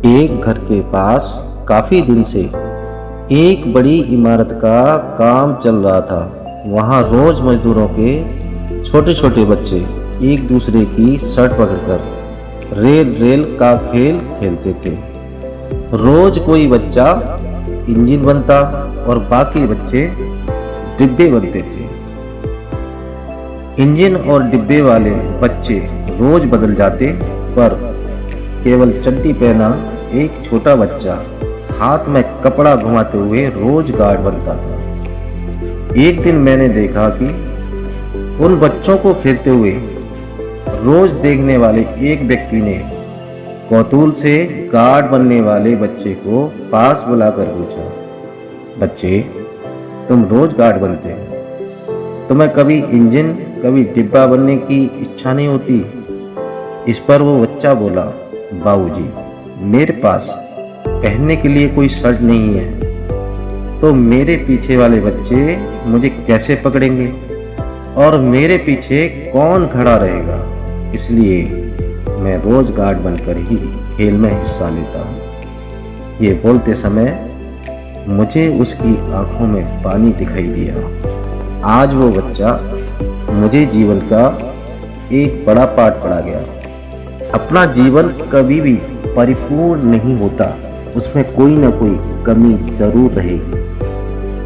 एक घर के पास काफी दिन से एक बड़ी इमारत का काम चल रहा था। वहां रोज मजदूरों के छोटे छोटे बच्चे एक दूसरे की शर्ट पकड़कर रेल रेल का खेल खेलते थे। रोज कोई बच्चा इंजन बनता और बाकी बच्चे डिब्बे बनते थे। इंजन और डिब्बे वाले बच्चे रोज बदल जाते, पर केवल चड्डी पहना एक छोटा बच्चा हाथ में कपड़ा घुमाते हुए रोज गार्ड बनता था। एक दिन मैंने देखा कि उन बच्चों को खेलते हुए रोज देखने वाले एक व्यक्ति ने कौतूहल से गार्ड बनने वाले बच्चे को पास बुलाकर पूछा, बच्चे, तुम रोज गार्ड बनते हो, तुम्हें कभी इंजन कभी डिब्बा बनने की इच्छा नहीं होती? इस पर वो बच्चा बोला, बाबूजी, मेरे पास पहनने के लिए कोई शर्ट नहीं है, तो मेरे पीछे वाले बच्चे मुझे कैसे पकड़ेंगे और मेरे पीछे कौन खड़ा रहेगा? इसलिए मैं रोज गार्ड बनकर ही खेल में हिस्सा लेता हूँ। ये बोलते समय मुझे उसकी आंखों में पानी दिखाई दिया। आज वो बच्चा मुझे जीवन का एक बड़ा पाठ पढ़ा गया। अपना जीवन कभी भी परिपूर्ण नहीं होता, उसमें कोई ना कोई कमी जरूर रहेगी।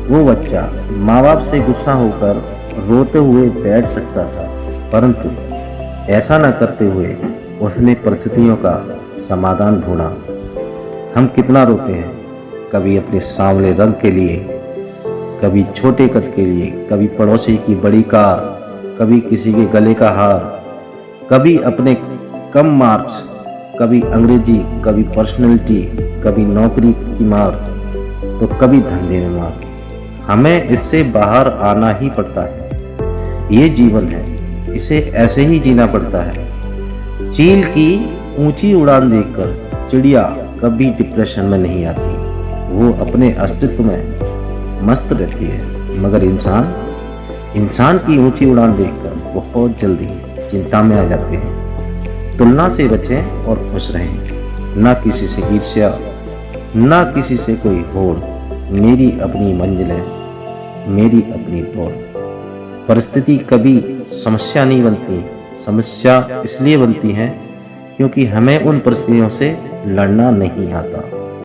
वो बच्चा माँ बाप से गुस्सा होकर रोते हुए बैठ सकता था, परंतु ऐसा न करते हुए उसने परिस्थितियों का समाधान ढूंढा। हम कितना रोते हैं, कभी अपने सांवले रंग के लिए, कभी छोटे कद के लिए, कभी पड़ोसी की बड़ी कार, कभी किसी के गले का हार, कभी अपने कम मार्क्स, कभी अंग्रेजी, कभी पर्सनैलिटी, कभी नौकरी की मार, तो कभी धंधे में मार। हमें इससे बाहर आना ही पड़ता है। ये जीवन है, इसे ऐसे ही जीना पड़ता है। चील की ऊंची उड़ान देखकर चिड़िया कभी डिप्रेशन में नहीं आती, वो अपने अस्तित्व में मस्त रहती है। मगर इंसान की ऊंची उड़ान देखकर बहुत जल्दी चिंता में आ जाते हैं। तुलना से बचें और खुश रहें, ना किसी से ईर्ष्या, ना किसी से कोई होड़। मेरी अपनी मंजिल है, मेरी अपनी दौड़। परिस्थिति कभी समस्या नहीं बनती, समस्या इसलिए बनती है क्योंकि हमें उन परिस्थितियों से लड़ना नहीं आता।